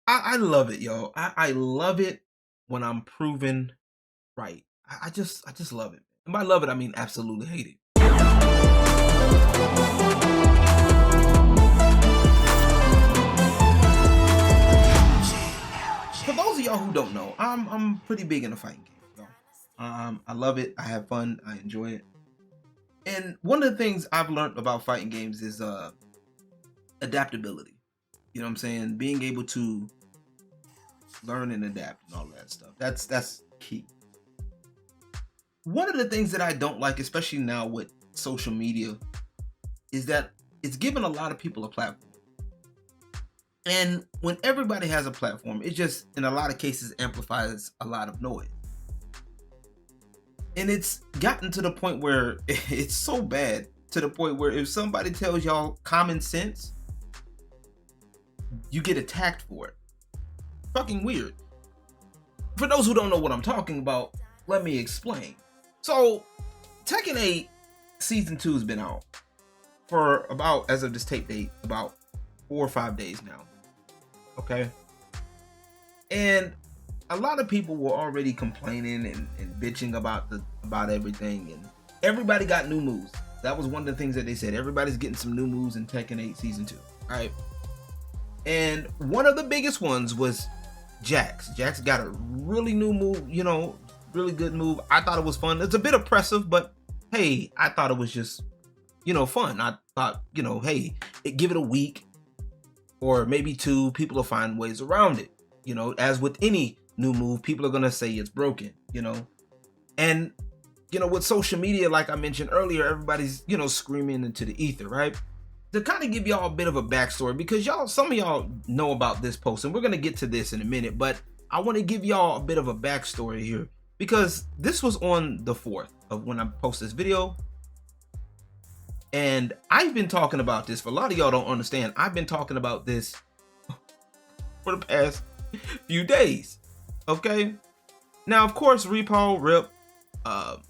I love it, yo. I love it when I'm proven right. I just love it. And by love it, I mean absolutely hate it. For those of y'all who don't know, I'm pretty big into fighting games, yo. I love it. I have fun. I enjoy it. And one of the things I've learned about fighting games is adaptability. You know what I'm saying? Being able to learn and adapt and all that stuff. That's key. One of the things that I don't like, especially now with social media, is that it's given a lot of people a platform. And when everybody has a platform, it just, in a lot of cases, amplifies a lot of noise. And it's gotten to the point where it's so bad, to the point where if somebody tells y'all common sense, you get attacked for it. Fucking weird. For those who don't know what I'm talking about, let me explain. So, Tekken 8 Season 2 has been out for about, as of this tape date, about 4 or 5 days now. Okay? And a lot of people were already complaining and bitching about everything, and everybody got new moves. That was one of the things that they said. Everybody's getting some new moves in Tekken 8 Season 2. Alright? And one of the biggest ones was Jax. Jax got a really new move, you know, really good move. I thought it was fun. It's a bit oppressive, but hey, I thought it was just, you know, fun. I thought, you know, hey, give it a week or maybe 2, people will find ways around it. You know, as with any new move, people are gonna say it's broken, you know. And, you know, with social media, like I mentioned earlier, everybody's, you know, screaming into the ether, right? To kind of give y'all a bit of a backstory, because some of y'all know about this post, and we're gonna get to this in a minute, but I want to give y'all a bit of a backstory here, because this was on the 4th of when I post this video, and I've been talking about this. For a lot of y'all don't understand, I've been talking about this for the past few days. Okay, now of course Repo Rip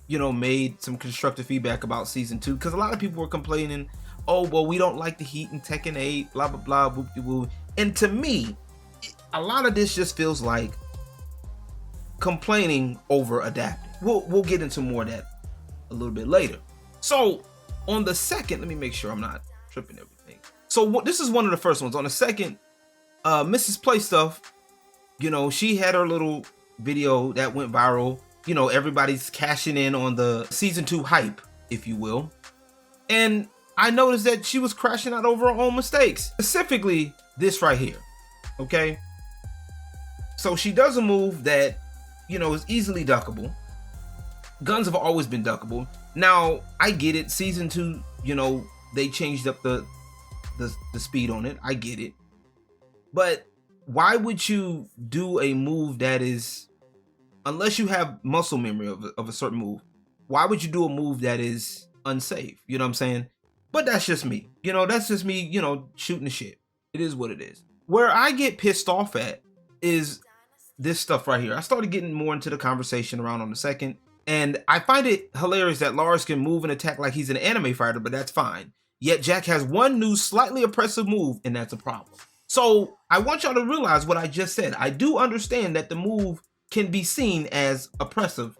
you know, made some constructive feedback about Season 2, because a lot of people were complaining, oh, well, we don't like the heat in Tekken 8, blah, blah, blah, whoop-de-woo. And to me, a lot of this just feels like complaining over adapting. We'll get into more of that a little bit later. So, on the 2nd, let me make sure I'm not tripping everything. So, this is one of the first ones. On the 2nd, Mrs. Play Stuff, you know, she had her little video that went viral. You know, everybody's cashing in on the Season 2 hype, if you will. And I noticed that she was crashing out over her own mistakes. Specifically, this right here, okay? So she does a move that, you know, is easily duckable. Guns have always been duckable. Now, I get it. Season 2, you know, they changed up the speed on it. I get it. But why would you do a move that is, unless you have muscle memory of a certain move, why would you do a move that is unsafe? You know what I'm saying? But that's just me. You know, that's just me, you know, shooting the shit. It is what it is. Where I get pissed off at is this stuff right here. I started getting more into the conversation around on the 2nd, and I find it hilarious that Lars can move and attack like he's an anime fighter, but that's fine. Yet Jack has one new slightly oppressive move, and that's a problem. So I want y'all to realize what I just said. I do understand that the move can be seen as oppressive,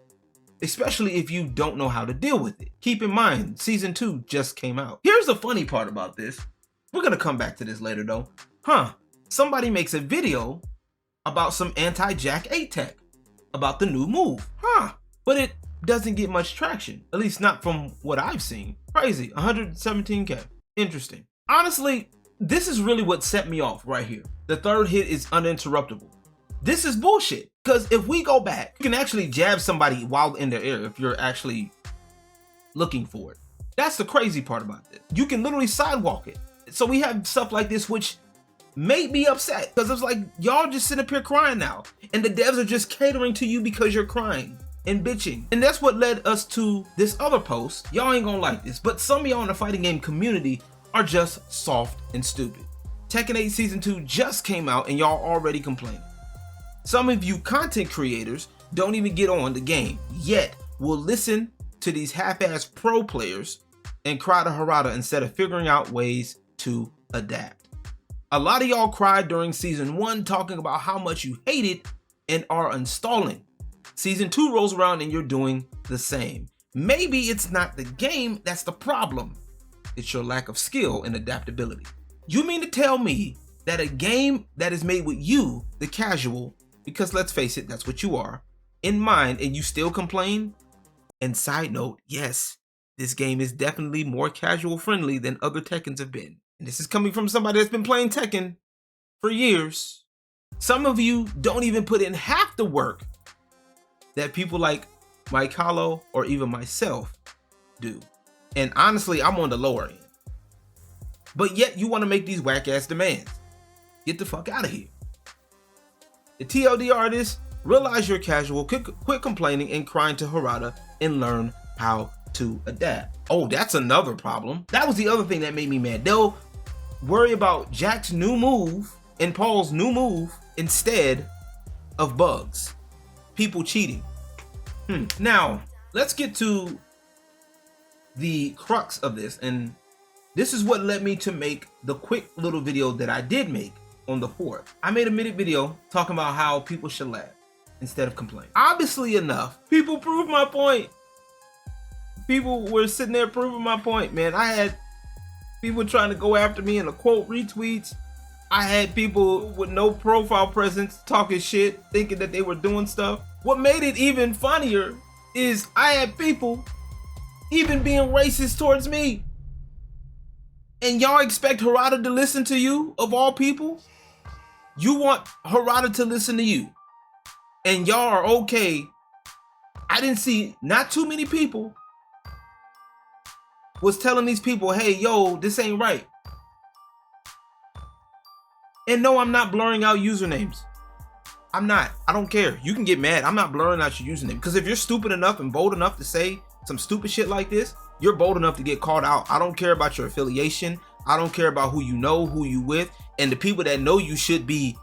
especially if you don't know how to deal with it. Keep in mind, Season 2 just came out. Here's the funny part about this. We're gonna come back to this later though. Somebody makes a video about some anti-Jack 8 tech, about the new move. But it doesn't get much traction, at least not from what I've seen. Crazy, 117K. Interesting. Honestly, this is really what set me off right here. The 3rd hit is uninterruptible. This is bullshit, because if we go back, you can actually jab somebody while in the air if you're actually looking for it. That's the crazy part about this. You can literally sidewalk it. So we have stuff like this which made me upset, because it's like, y'all just sit up here crying now, and the devs are just catering to you because you're crying and bitching. And that's what led us to this other post. Y'all ain't gonna like this, but some of y'all in the fighting game community are just soft and stupid. Tekken 8 Season 2 just came out and y'all already complaining. Some of you content creators don't even get on the game, yet will listen to these half-ass pro players and cry to Harada instead of figuring out ways to adapt. A lot of y'all cried during season 1 talking about how much you hate it and are installing. Season 2 rolls around and you're doing the same. Maybe it's not the game that's the problem. It's your lack of skill and adaptability. You mean to tell me that a game that is made with you, the casual, because let's face it, that's what you are, in mind, and you still complain? And side note, yes, this game is definitely more casual friendly than other Tekkens have been. And this is coming from somebody that's been playing Tekken for years. Some of you don't even put in half the work that people like Mike Hollow or even myself do. And honestly, I'm on the lower end. But yet you want to make these whack ass demands. Get the fuck out of here. The TLDR is, realize you're casual, quit complaining and crying to Harada, and learn how to adapt. Oh, that's another problem. That was the other thing that made me mad. They'll worry about Jack's new move and Paul's new move instead of bugs. People cheating. Now, let's get to the crux of this, and this is what led me to make the quick little video that I did make on the 4th. I made a minute video talking about how people should laugh instead of complain. Obviously enough, people proved my point. People were sitting there proving my point, man. I had people trying to go after me in the quote retweets. I had people with no profile presence talking shit, thinking that they were doing stuff. What made it even funnier is I had people even being racist towards me. And y'all expect Harada to listen to you, of all people? You want Harada to listen to you. And y'all are okay. I didn't see not too many people was telling these people, hey, yo, this ain't right. And no, I'm not blurring out usernames. I'm not. I don't care. You can get mad. I'm not blurring out your username. Because if you're stupid enough and bold enough to say some stupid shit like this, you're bold enough to get called out. I don't care about your affiliation. I don't care about who you know, who you with. And the people that know you should be,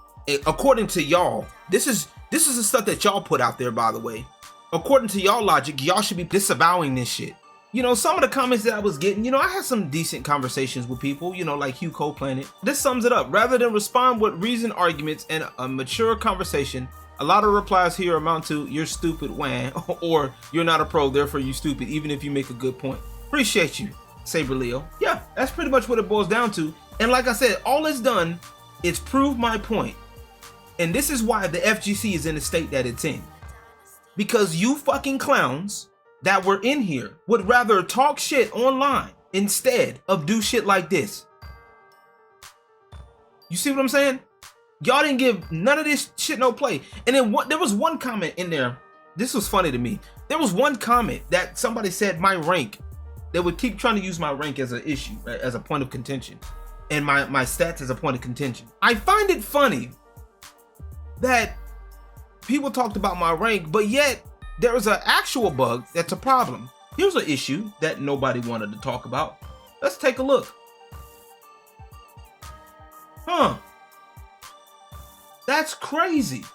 according to y'all, this is the stuff that y'all put out there, by the way. According to y'all logic, y'all should be disavowing this shit. You know, some of the comments that I was getting, you know, I had some decent conversations with people, you know, like Hugh Coplanet. This sums it up. Rather than respond with reasoned arguments and a mature conversation, a lot of replies here amount to, you're stupid, wham, or you're not a pro, therefore you stupid, even if you make a good point. Appreciate you, Saber Leo. Yeah, that's pretty much what it boils down to. And like I said, all it's done is prove my point. And this is why the FGC is in the state that it's in. Because you fucking clowns that were in here would rather talk shit online instead of do shit like this. You see what I'm saying? Y'all didn't give none of this shit no play. And then there was one comment in there. This was funny to me. There was one comment that somebody said my rank. They would keep trying to use my rank as an issue, as a point of contention. And my stats as a point of contention. I find it funny that people talked about my rank, but yet there is an actual bug that's a problem. Here's an issue that nobody wanted to talk about. Let's take a look. Huh. That's crazy.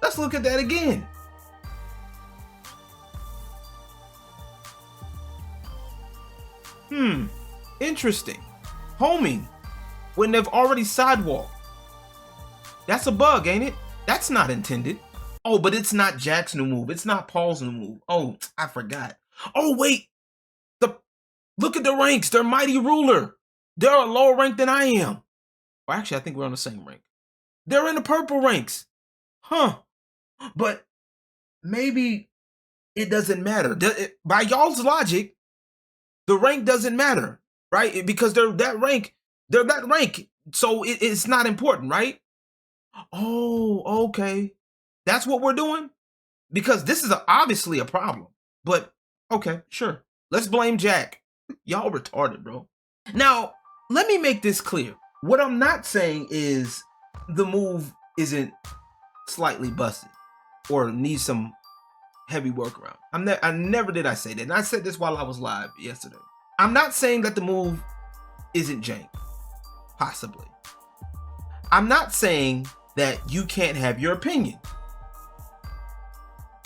Let's look at that again. Interesting. Homing when they've already sidewalked. That's a bug, ain't it? That's not intended. Oh, but it's not Jack's new move. It's not Paul's new move. Oh, I forgot. Oh, wait. Look at the ranks. They're mighty ruler. They're a lower rank than I am. Well, actually, I think we're on the same rank. They're in the purple ranks. Huh. But maybe it doesn't matter. By y'all's logic, the rank doesn't matter, right? Because they're that rank. So it's not important, right? Oh, okay. That's what we're doing? Because this is obviously a problem. But, okay, sure. Let's blame Jack. Y'all retarded, bro. Now, let me make this clear. What I'm not saying is the move isn't slightly busted or needs some heavy workaround. I never did I say that. And I said this while I was live yesterday. I'm not saying that the move isn't jank. Possibly. I'm not saying that you can't have your opinion.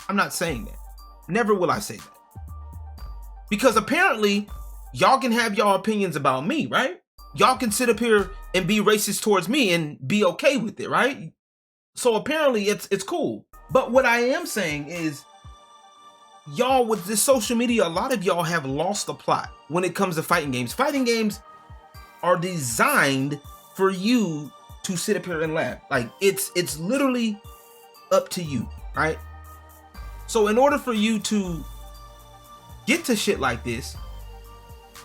I'm not saying that. Never will I say that. Because apparently y'all can have y'all opinions about me, right? Y'all can sit up here and be racist towards me and be okay with it, right? So apparently it's cool. But what I am saying is, y'all with this social media, a lot of y'all have lost the plot when it comes to fighting games. Fighting games are designed for you to sit up here and laugh. Like it's literally up to you, right? So in order for you to get to shit like this,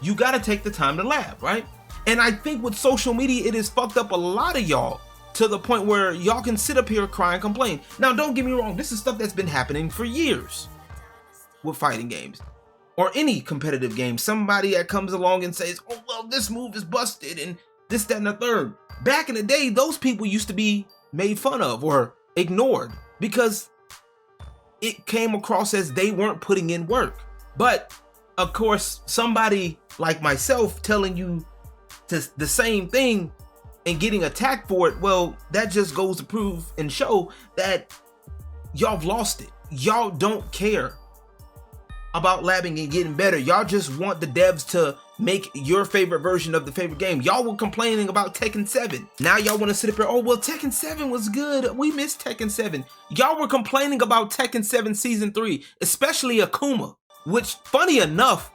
you gotta take the time to laugh, right? And I think with social media, it has fucked up a lot of y'all to the point where y'all can sit up here, cry and complain. Now, don't get me wrong, this is stuff that's been happening for years with fighting games or any competitive game. Somebody that comes along and says, oh, well, this move is busted and this, that, and the third. Back in the day, those people used to be made fun of or ignored because it came across as they weren't putting in work. But of course, somebody like myself telling you the same thing and getting attacked for it, well, that just goes to prove and show that y'all have lost it. Y'all don't care about labbing and getting better. Y'all just want the devs to make your favorite version of the favorite game. Y'all were complaining about Tekken 7. Now y'all want to sit up here, oh, well, Tekken 7 was good. We missed Tekken 7. Y'all were complaining about Tekken 7 Season 3, especially Akuma, which, funny enough,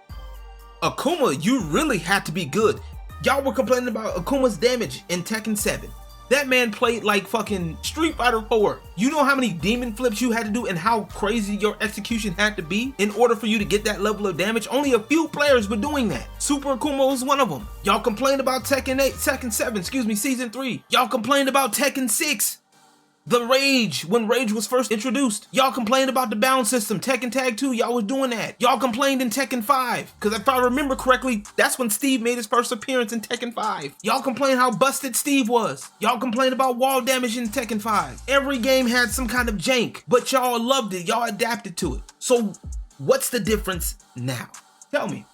Akuma, you really had to be good. Y'all were complaining about Akuma's damage in Tekken 7. That man played like fucking Street Fighter 4. You know how many demon flips you had to do and how crazy your execution had to be in order for you to get that level of damage? Only a few players were doing that. Super Akuma was one of them. Y'all complained about Tekken 7, Season 3. Y'all complained about Tekken 6. The Rage, when Rage was first introduced. Y'all complained about the bound system. Tekken Tag 2, y'all was doing that. Y'all complained in Tekken 5, because if I remember correctly, that's when Steve made his first appearance in Tekken 5. Y'all complained how busted Steve was. Y'all complained about wall damage in Tekken 5. Every game had some kind of jank, but y'all loved it. Y'all adapted to it. So what's the difference now? Tell me.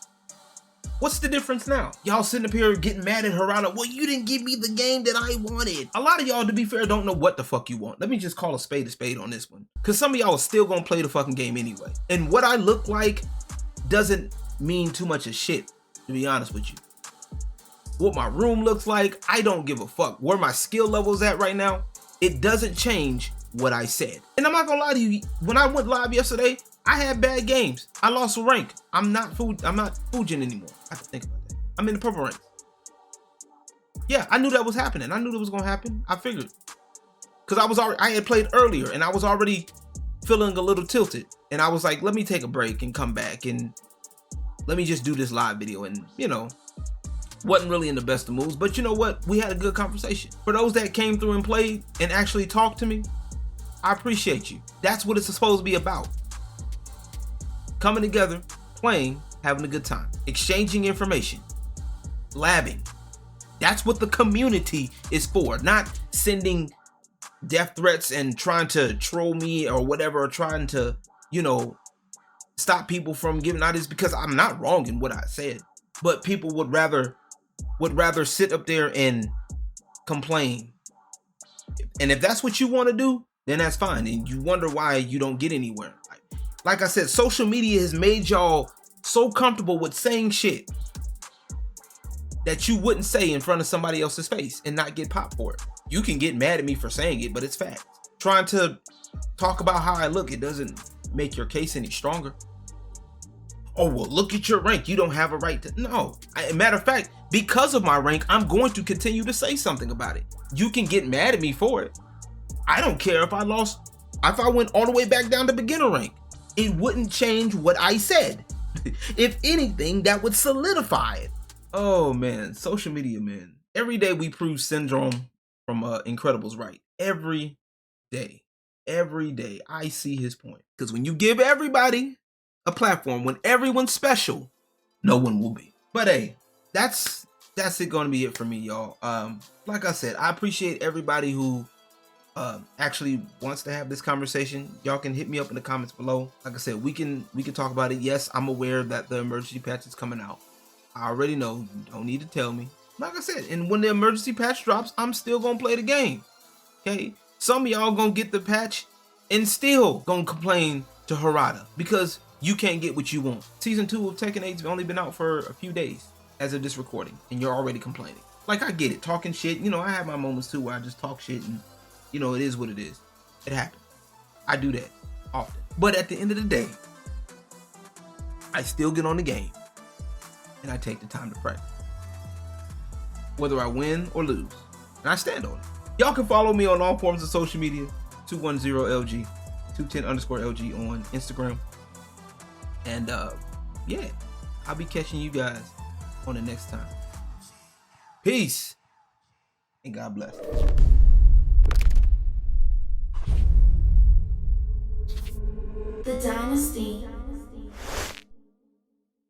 What's the difference now? Y'all sitting up here getting mad at Harada. Well, you didn't give me the game that I wanted. A lot of y'all, to be fair, don't know what the fuck you want. Let me just call a spade on this one. Because some of y'all are still gonna play the fucking game anyway. And what I look like doesn't mean too much of shit, to be honest with you. What my room looks like, I don't give a fuck. Where my skill level's at right now, it doesn't change what I said. And I'm not gonna lie to you, when I went live yesterday, I had bad games. I lost a rank. I'm not Fujin anymore. I have to think about that. I'm in the purple rank. Yeah, I knew that was happening. I knew that was gonna happen. I figured. Cause I had played earlier and I was already feeling a little tilted. And I was like, let me take a break and come back and let me just do this live video. And you know, wasn't really in the best of moods, but you know what? We had a good conversation. For those that came through and played and actually talked to me, I appreciate you. That's what it's supposed to be about. Coming together, playing, having a good time, exchanging information, labbing. That's what the community is for, not sending death threats and trying to troll me or whatever, or trying to, you know, stop people from giving out this, because I'm not wrong in what I said, but people would rather sit up there and complain. And if that's what you want to do, then that's fine. And you wonder why you don't get anywhere. Like I said, social media has made y'all so comfortable with saying shit that you wouldn't say in front of somebody else's face and not get popped for it. You can get mad at me for saying it, but it's facts. Trying to talk about how I look, it doesn't make your case any stronger. Oh, well, look at your rank. You don't have a right to... No. Matter of fact, because of my rank, I'm going to continue to say something about it. You can get mad at me for it. I don't care if I lost, if I went all the way back down to beginner rank. It wouldn't change what I said. If anything, that would solidify it. Oh man, social media, man. Every day we prove Syndrome from Incredibles right. Every day. Every day I see his point. Because when you give everybody a platform, when everyone's special, no one will be. But hey, that's it gonna be it for me, y'all. Like I said, I appreciate everybody who actually wants to have this conversation. Y'all can hit me up in the comments below. Like I said, we can talk about it. Yes, I'm aware that the emergency patch is coming out. I already know. You don't need to tell me. Like I said, and when the emergency patch drops, I'm still gonna play the game. Okay? Some of y'all gonna get the patch and still gonna complain to Harada, because you can't get what you want. Season 2 of Tekken 8's only been out for a few days as of this recording, and you're already complaining. Like, I get it, talking shit. You know, I have my moments too where I just talk shit, and you know, it is what it is. It happens. I do that often. But at the end of the day, I still get on the game, and I take the time to practice, whether I win or lose, and I stand on it. Y'all can follow me on all forms of social media, 210LG, 210_LG on Instagram. And yeah, I'll be catching you guys on the next time. Peace, and God bless. The Dynasty